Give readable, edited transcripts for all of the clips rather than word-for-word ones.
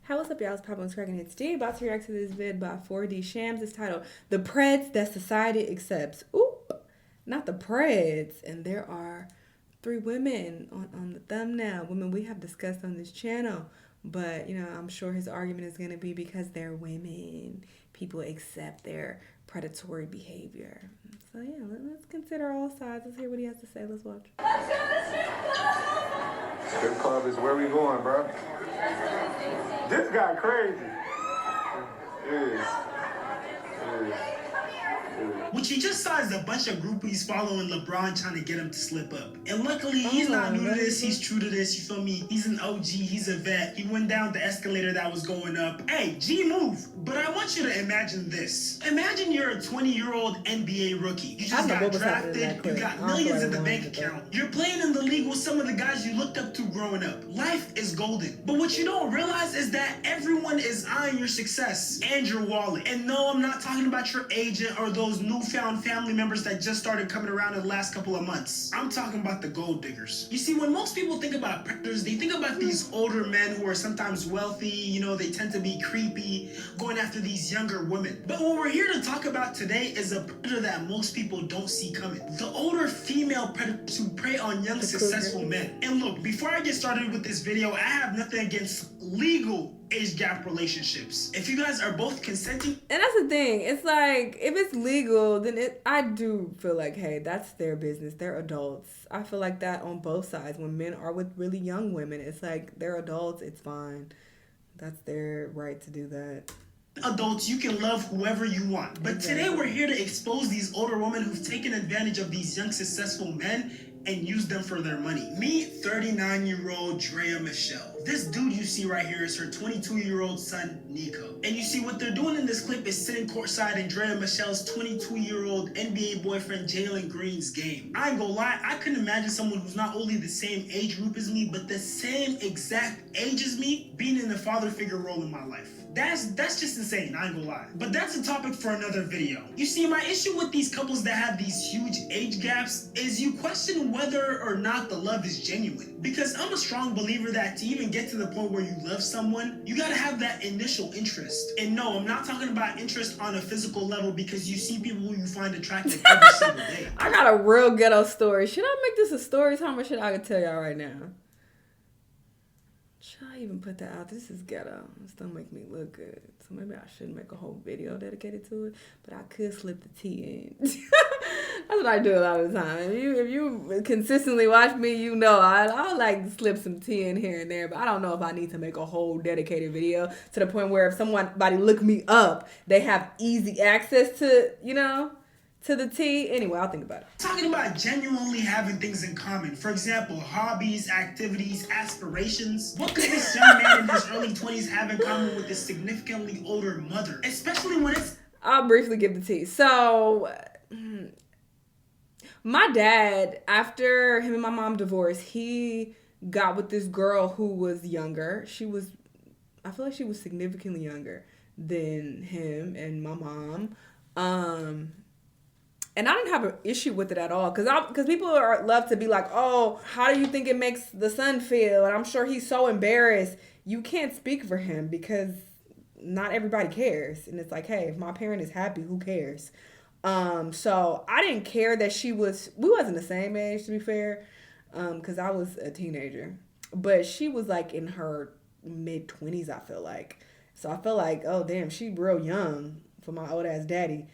Hey, what's up, y'all? It's Papa Cracking. It's D. About to react to this vid by 4D Shams. It's titled "The Preds That Society Accepts." Oop, not the Preds. And there are three women on the thumbnail. Women we have discussed on this channel. But, I'm sure his argument is going to be because they're women. People accept their predatory behavior. So, yeah, let's consider all sides. Let's hear what he has to say. Let's watch. Strip club is where we going, bro. This guy crazy. What you just saw is a bunch of groupies following LeBron trying to get him to slip up. And luckily, he's not new to this. He's true to this. You feel me? He's an OG. He's a vet. He went down the escalator that was going up. Hey, G move. But I want you to imagine this. Imagine you're a 20-year-old NBA rookie. You just got drafted. You got millions in the bank account. You're playing in the league with some of the guys you looked up to growing up. Life is golden. But what you don't realize is that everyone is eyeing your success and your wallet. And no, I'm not talking about your agent or those newfound family members that just started coming around in the last couple of months. I'm talking about the gold diggers. You see, when most people think about predators, they think about these older men who are sometimes wealthy, they tend to be creepy, going after these younger women. But what we're here to talk about today is a predator that most people don't see coming. The older female predators who prey on young, successful men. And look, before I get started with this video, I have nothing against legal age gap relationships. If you guys are both consenting. And that's the thing. It's like, if it's legal, then I do feel like, hey, that's their business. They're adults. I feel like that on both sides. When men are with really young women, it's like, they're adults. It's fine. That's their right to do that. Adults, you can love whoever you want. But today we're here to expose these older women who've taken advantage of these young, successful men and use them for their money. Meet 39-year-old Drea Michelle. This dude you see right here is her 22-year-old son, Nico. And you see what they're doing in this clip is sitting courtside in Drea Michelle's 22-year-old NBA boyfriend Jalen Green's game. I ain't gonna lie, I couldn't imagine someone who's not only the same age group as me, but the same exact age as me being in a father figure role in my life. That's just insane, I ain't gonna lie. But that's a topic for another video. You see, my issue with these couples that have these huge age gaps is you question whether or not the love is genuine. Because I'm a strong believer that to even get to the point where you love someone, you gotta have that initial interest. And no, I'm not talking about interest on a physical level because you see people who you find attractive every single day. I got a real ghetto story. Should I make this a story time or should I tell y'all right now? Should I even put that out? This is ghetto. This don't make me look good. So maybe I shouldn't make a whole video dedicated to it. But I could slip the tea in. That's what I do a lot of the time. If you consistently watch me, I like to slip some tea in here and there. But I don't know if I need to make a whole dedicated video to the point where if somebody look me up, they have easy access to, to the tea. Anyway, I'll think about it. Talking about genuinely having things in common. For example, hobbies, activities, aspirations. What could this young man in his early 20s have in common with his significantly older mother? Especially when it's... I'll briefly give the tea. So, my dad, after him and my mom divorced, he got with this girl who was younger. I feel like she was significantly younger than him and my mom. And I didn't have an issue with it at all. Because people love to be like, oh, how do you think it makes the son feel? And I'm sure he's so embarrassed. You can't speak for him because not everybody cares. And it's like, hey, if my parent is happy, who cares? So I didn't care that we wasn't the same age, to be fair. Because I was a teenager. But she was like in her mid-20s, I feel like. So I feel like, oh, damn, she real young for my old ass daddy.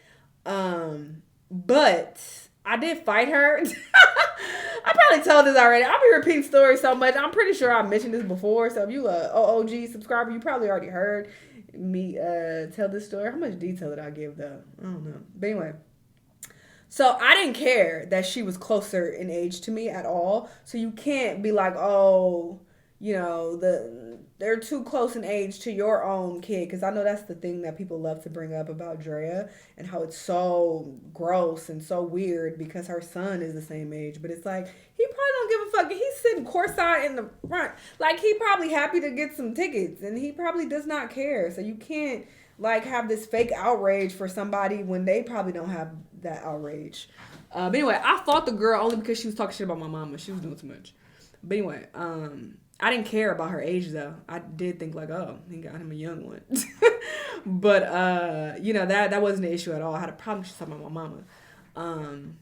But I did fight her. I probably told this already. I'll be repeating stories so much. I'm pretty sure I mentioned this before. So if you a OOG subscriber, you probably already heard me tell this story. How much detail did I give though? I don't know. But anyway. So I didn't care that she was closer in age to me at all. So you can't be like, oh, they're too close in age to your own kid. Because I know that's the thing that people love to bring up about Drea and how it's so gross and so weird because her son is the same age. But it's like, he probably don't give a fuck. He's sitting courtside in the front. Like, he probably happy to get some tickets and he probably does not care. So you can't like have this fake outrage for somebody when they probably don't have that outrage. But anyway, I fought the girl only because she was talking shit about my mama. She was doing too much. But anyway, I didn't care about her age though. I did think like, oh, he got him a young one. But you know, that wasn't an issue at all. I had a problem. She's talking about my mama.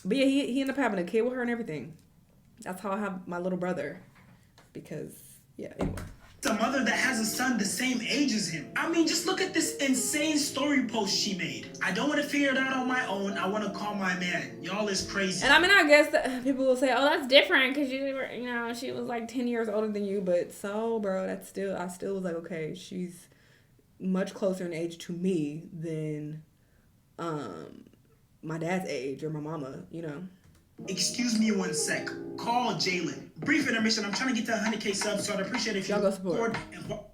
But yeah, he ended up having a kid with her and everything. That's how I have my little brother. Because yeah, anyway. A mother that has a son the same age as him. I mean, just look at this insane story post she made. I don't want to figure it out on my own. I want to call my man. Y'all is crazy. And I mean, I guess that people will say, oh, that's different because you know, she was like 10 years older than you. But so, bro, I still was like, okay, she's much closer in age to me than my dad's age or my mama, you know. Excuse me 1 sec. Call Jalen. Brief intermission. I'm trying to get to 100K subs, so I'd appreciate it if you go support.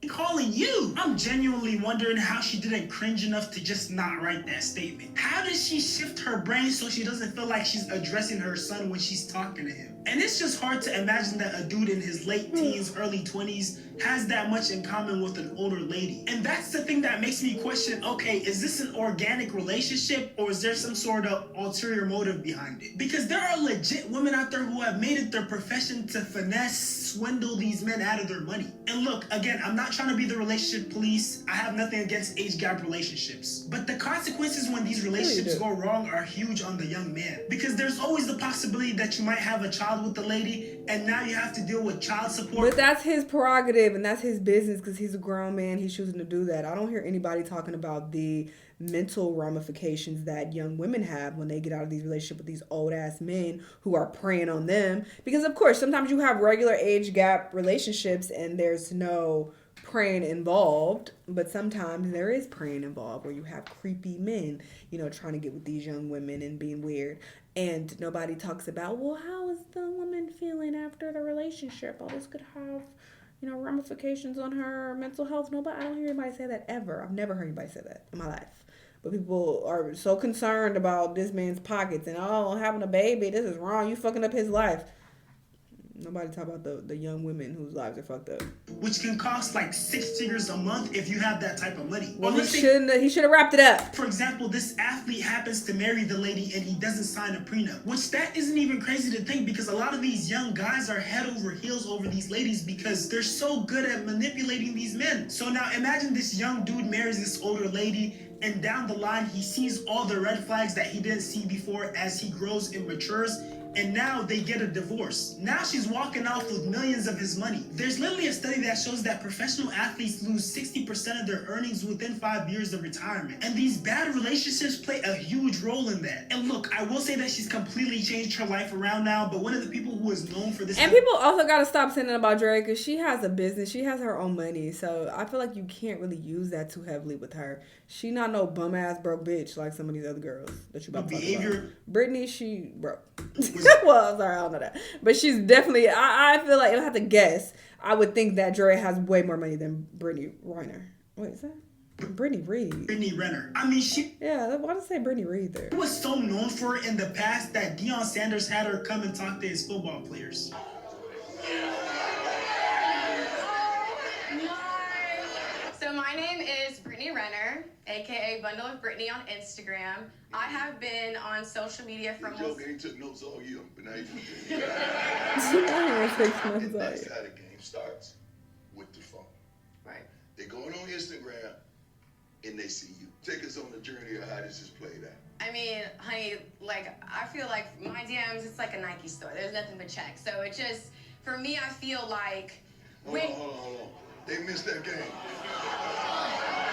And calling you. I'm genuinely wondering how she didn't cringe enough to just not write that statement. How does she shift her brain so she doesn't feel like she's addressing her son when she's talking to him? And it's just hard to imagine that a dude in his late teens, early 20s has that much in common with an older lady. And that's the thing that makes me question, okay, is this an organic relationship or is there some sort of ulterior motive behind it? Because there are legit women out there who have made it their profession to finesse, swindle these men out of their money. And look, again, I'm not trying to be the relationship police. I have nothing against age gap relationships. But the consequences when these relationships go wrong are huge on the young man. Because there's always the possibility that you might have a child with the lady and now you have to deal with child support. But that's his prerogative and that's his business because he's a grown man. He's choosing to do that. I don't hear anybody talking about the mental ramifications that young women have when they get out of these relationships with these old ass men who are preying on them. Because of course, sometimes you have regular age gap relationships and there's no preying involved, but sometimes there is preying involved where you have creepy men, you know, trying to get with these young women and being weird. And nobody talks about, well, how is the woman feeling after the relationship? Oh, this could have, you know, ramifications on her mental health. Nobody, I don't hear anybody say that ever. I've never heard anybody say that in my life. But people are so concerned about this man's pockets and, oh, having a baby, this is wrong. You fucking up his life. Nobody talk about the young women whose lives are fucked up. Which can cost like 6 figures a month if you have that type of money. Well, he should have wrapped it up. For example, this athlete happens to marry the lady and he doesn't sign a prenup. Which that isn't even crazy to think because a lot of these young guys are head over heels over these ladies because they're so good at manipulating these men. So now imagine this young dude marries this older lady and down the line he sees all the red flags that he didn't see before as he grows and matures. And now they get a divorce. Now she's walking off with millions of his money. There's literally a study that shows that professional athletes lose 60% of their earnings within 5 years of retirement. And these bad relationships play a huge role in that. And look, I will say that she's completely changed her life around now, but one of the people who is known for this... And people also got to stop saying that about Dre because she has a business. She has her own money. So I feel like you can't really use that too heavily with her. She not no bum-ass broke bitch like some of these other girls that you about to talk about. Brittany, she broke. Well, I'm sorry, I don't know that. But she's definitely, I feel like, if I had to guess, I would think that Dre has way more money than Brittany Renner. Wait, is that? Brittany Reed. Brittany Renner. I mean, she... Yeah, why did I say Brittany Reed there? She was so known for it in the past that Deion Sanders had her come and talk to his football players. So my name is Brittany Renner, aka Bundle of Brittany on Instagram. I have been on social media for almost... He took notes all year, but now he's And that's how the game starts, with the phone. Right. They're going on Instagram, and they see you. Take us on the journey of how this is played out. I mean, honey, like, I feel like my DMs, it's like a Nike store. There's nothing but checks. So it just, for me, I feel like... Hold on. They missed that game.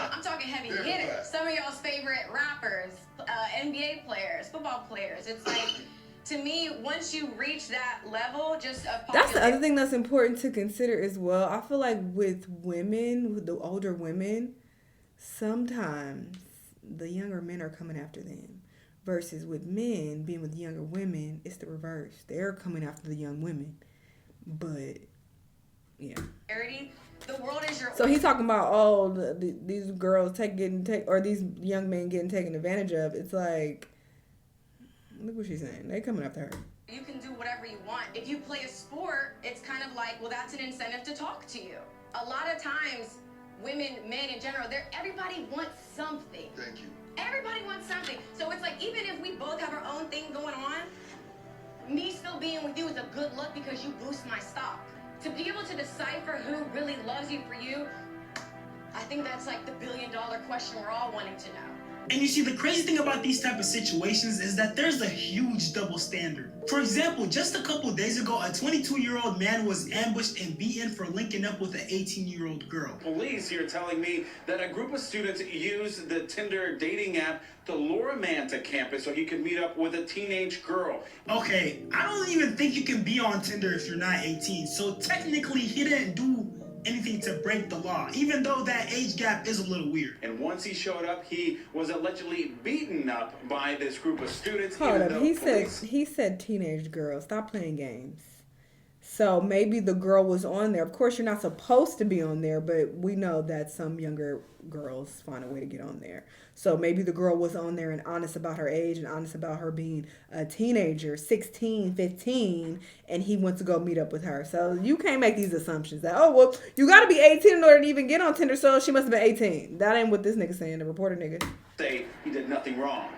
I'm talking heavy hitters. Some of y'all's favorite rappers, NBA players, football players. It's like, to me, once you reach that level, just a that's the other thing that's important to consider as well. I feel like with women, with the older women, sometimes the younger men are coming after them. Versus with men, being with younger women, it's the reverse. They're coming after the young women. But, yeah. The world is your... So he's talking about, these girls or these young men getting taken advantage of. It's like, look what she's saying. They coming after her. You can do whatever you want. If you play a sport, it's kind of like, well, that's an incentive to talk to you. A lot of times, women, men in general, everybody wants something. Thank you. Everybody wants something. So it's like, even if we both have our own thing going on, me still being with you is a good look because you boost my stock. to be able to decipher who really loves you for you, I think that's like the billion-dollar question we're all wanting to know. And you see, the crazy thing about these type of situations is that there's a huge double standard. For example, just a couple days ago, a 22-year-old man was ambushed and beaten for linking up with an 18-year-old girl. Police here telling me that a group of students used the Tinder dating app to lure a man to campus so he could meet up with a teenage girl. Okay, I don't even think you can be on Tinder if you're not 18, so technically he didn't do anything to break the law, even though that age gap is a little weird. And once he showed up, he was allegedly beaten up by this group of students. Hold up, he said teenage girl. Stop playing games. So maybe the girl was on there. Of course, you're not supposed to be on there, but we know that some younger girls find a way to get on there. So maybe the girl was on there and honest about her age and honest about her being a teenager, 16, 15, and he went to go meet up with her. So you can't make these assumptions that, oh, well, you got to be 18 in order to even get on Tinder, so she must have been 18. That ain't what this nigga saying, the reporter nigga. Say he did nothing wrong.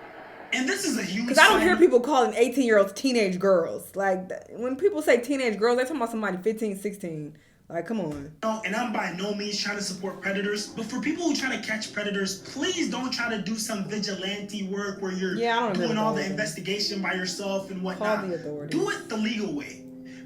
And this is a huge... Because I don't hear people calling 18-year-olds teenage girls. Like, when people say teenage girls, they're talking about somebody 15, 16. Like, come on. And I'm by no means trying to support predators, but for people who try to catch predators, please don't try to do some vigilante work where you're doing all the investigation by yourself and whatnot. Call the authorities. Do it the legal way.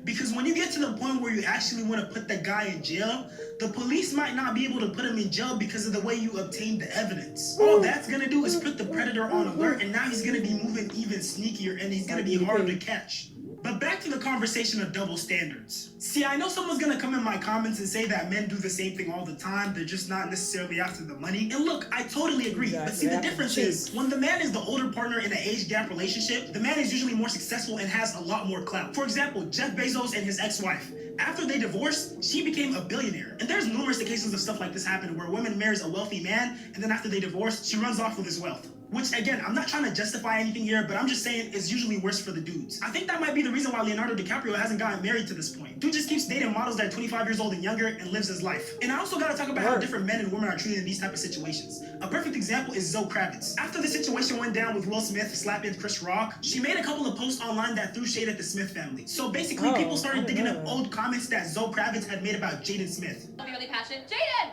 Because when you get to the point where you actually want to put the guy in jail, the police might not be able to put him in jail because of the way you obtained the evidence. All that's going to do is put the predator on alert, and now he's going to be moving even sneakier, and he's going to be harder to catch. But back to the conversation of double standards. See, I know someone's gonna come in my comments and say that men do the same thing all the time. They're just not necessarily after the money. And look, I totally agree. Exactly. But see, the difference is when the man is the older partner in an age gap relationship, the man is usually more successful and has a lot more clout. For example, Jeff Bezos and his ex-wife. After they divorced, she became a billionaire. And there's numerous cases of stuff like this happen where a woman marries a wealthy man, and then after they divorce, she runs off with his wealth. Which, again, I'm not trying to justify anything here, but I'm just saying it's usually worse for the dudes. I think that might be the reason why Leonardo DiCaprio hasn't gotten married to this point. Dude just keeps dating models that are 25 years old and younger and lives his life. And I also gotta talk about how different men and women are treated in these type of situations. A perfect example is Zoe Kravitz. After the situation went down with Will Smith slapping Chris Rock, she made a couple of posts online that threw shade at the Smith family. So basically, people started digging up old comments that Zoe Kravitz had made about Jaden Smith. I'll be really passionate. Jaden!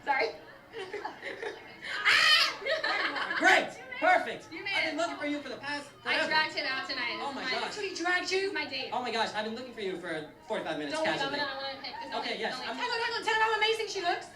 Sorry. Great! Perfect! You made I've been it. looking for you for the past... I dragged him out tonight. Oh my gosh. That's what he dragged you? My date. Oh my gosh, I've been looking for you for 45 minutes Don't leave, I'm casually. gonna pick this up. Okay, yes. Hang on, tell her how amazing she looks.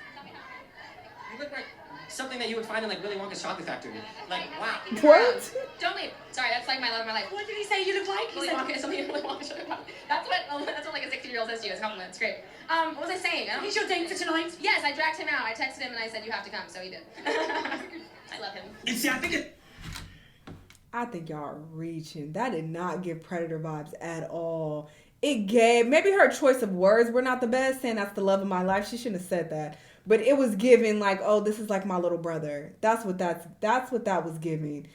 You look like something that you would find in like Willy Wonka's chocolate factory. Like, wow. What? Don't leave. Sorry, that's like my love of my life. What did he say you look like? Willy Wonka is something Willy Wonka should have done. That's what like a 16-year-old says to you. It's a compliment. It's great. What was I saying? He's your date for tonight? Yes, I dragged him out. I texted him and I said you have to come, so he did. I love him. And see, I think y'all are reaching. That did not give Predator vibes at all. It gave, maybe her choice of words were not the best, saying that's the love of my life. She shouldn't have said that. But it was giving like, oh, this is like my little brother. That's what that was giving.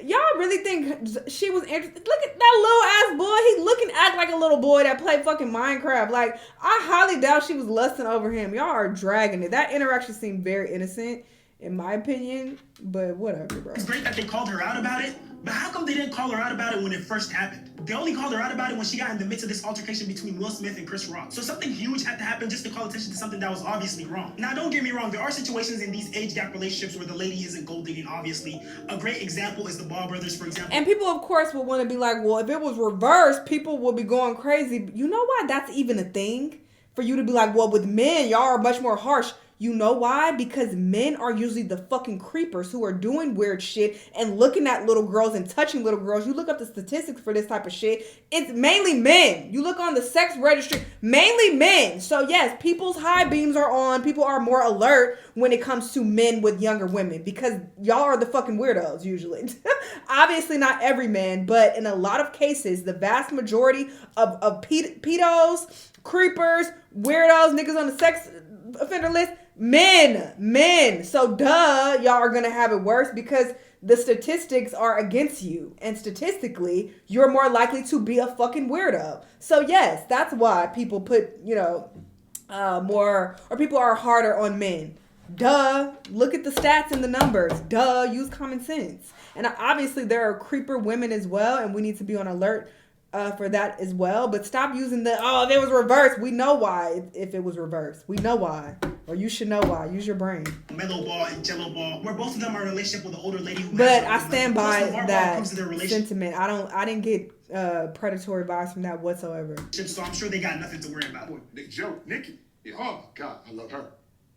Y'all really think she was interested? Look at that little ass boy. He looking act like a little boy that played fucking Minecraft. Like, I highly doubt she was lusting over him. Y'all are dragging it. That interaction seemed very innocent, in my opinion. But whatever, bro. It's great that they called her out about it. But how come they didn't call her out about it when it first happened? They only called her out about it when she got in the midst of this altercation between Will Smith and Chris Rock. So something huge had to happen just to call attention to something that was obviously wrong. Now, don't get me wrong. There are situations in these age gap relationships where the lady isn't gold digging, obviously. A great example is the Ball brothers, for example. And people, of course, will want to be like, well, if it was reversed, people will be going crazy. You know why that's even a thing? For you to be like, well, with men, y'all are much more harsh. You know why? Because men are usually the fucking creepers who are doing weird shit and looking at little girls and touching little girls. You look up the statistics for this type of shit. It's mainly men. You look on the sex registry, mainly men. So yes, people's high beams are on. People are more alert when it comes to men with younger women because y'all are the fucking weirdos usually. Obviously not every man, but in a lot of cases, the vast majority of pedos, creepers, weirdos, niggas on the sex offender list, men. So duh, y'all are gonna have it worse because the statistics are against you, and statistically you're more likely to be a fucking weirdo. So yes, that's why people put more, or people are harder on men. Duh. Look at the stats and the numbers. Duh. Use common sense. And obviously there are creeper women as well, and we need to be on alert for that as well. But stop using if it was reversed. We know why if it was reversed. We know why. Or you should know why. Use your brain. Mellow Ball and Jello Ball, where both of them are in a relationship with an older lady who But has I stand by that relationship. sentiment. I didn't get predatory vibes from that whatsoever. So I'm sure they got nothing to worry about. Joe, Nikki. Yeah. Oh, God, I love her.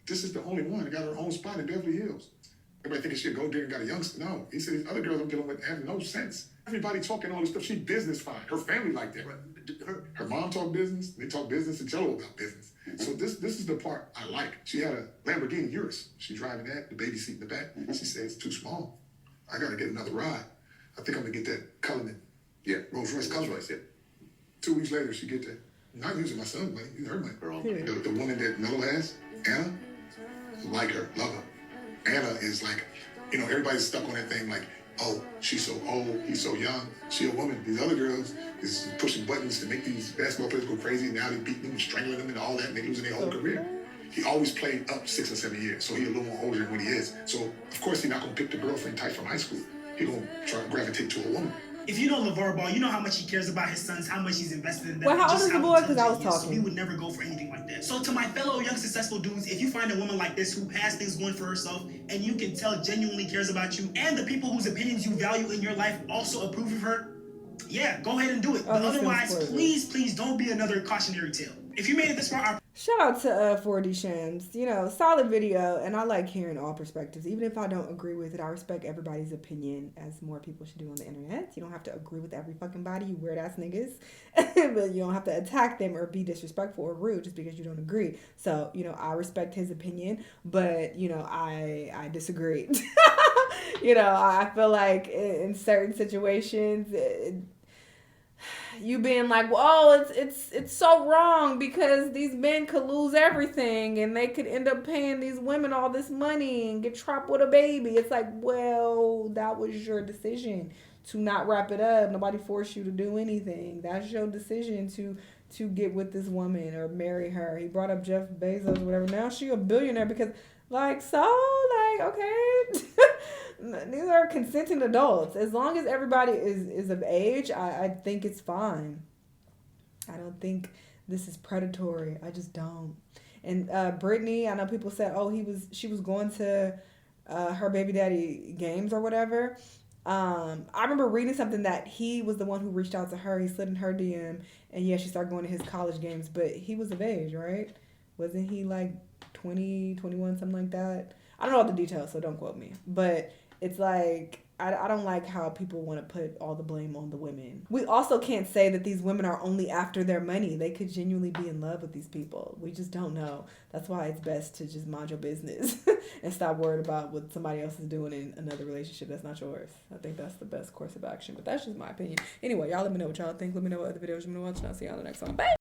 This is the only one that got her own spot in Beverly Hills. Everybody thinking she a gold digger and got a youngster. No, he said these other girls I'm dealing with have no sense. Everybody talking all this stuff. She business fine. Her family like that. Her mom talk business. They talk business and Jello about business. So this is the part I like. She had a Lamborghini Urus. She's driving that, the baby seat in the back. She said it's too small. I got to get another ride. I think I'm going to get that Cullinan. Yeah, Rolls Royce Cullinan. Yeah. 2 weeks later, she get that. Not using my son's money, using her money. The woman that Mello has, Anna, like her, love her. Anna is like, everybody's stuck on that thing like, oh, she's so old, he's so young. She a woman. These other girls is pushing buttons to make these basketball players go crazy. Now they beating them, strangling them, and all that, and they losing their whole career. He always played up 6 or 7 years, so he a little more older than what he is. So, of course, he's not going to pick the girlfriend type from high school. He going to try to gravitate to a woman. If you know LeVar Ball, you know how much he cares about his sons, how much he's invested in them. Well, how old is the boy? Because I was talking. So he would never go for anything like that. So to my fellow young successful dudes, if you find a woman like this who has things going for herself and you can tell genuinely cares about you and the people whose opinions you value in your life also approve of her, yeah, go ahead and do it. But otherwise, please don't be another cautionary tale. If you made it this far, shout out to 4D Shams. Solid video, and I like hearing all perspectives. Even if I don't agree with it, I respect everybody's opinion, as more people should do on the internet. You don't have to agree with every fucking body, you weird ass niggas. But you don't have to attack them or be disrespectful or rude just because you don't agree. So, I respect his opinion, but, I disagree. I feel like in certain situations, you being like, well, it's so wrong because these men could lose everything and they could end up paying these women all this money and get trapped with a baby. It's like, well, that was your decision to not wrap it up. Nobody forced you to do anything. That's your decision to get with this woman or marry her. He brought up Jeff Bezos or whatever. Now she a billionaire because okay. These are consenting adults. As long as everybody is of age, I think it's fine. I don't think this is predatory. I just don't. And Brittany, I know people said, she was going to her baby daddy games or whatever. I remember reading something that he was the one who reached out to her. He slid in her DM, and yeah, she started going to his college games. But he was of age, right? Wasn't he like 20, 21, something like that? I don't know all the details, so don't quote me. But it's like, I don't like how people want to put all the blame on the women. We also can't say that these women are only after their money. They could genuinely be in love with these people. We just don't know. That's why it's best to just mind your business and stop worried about what somebody else is doing in another relationship that's not yours. I think that's the best course of action. But that's just my opinion. Anyway, y'all let me know what y'all think. Let me know what other videos you want to watch, and I'll see y'all in the next one. Bye!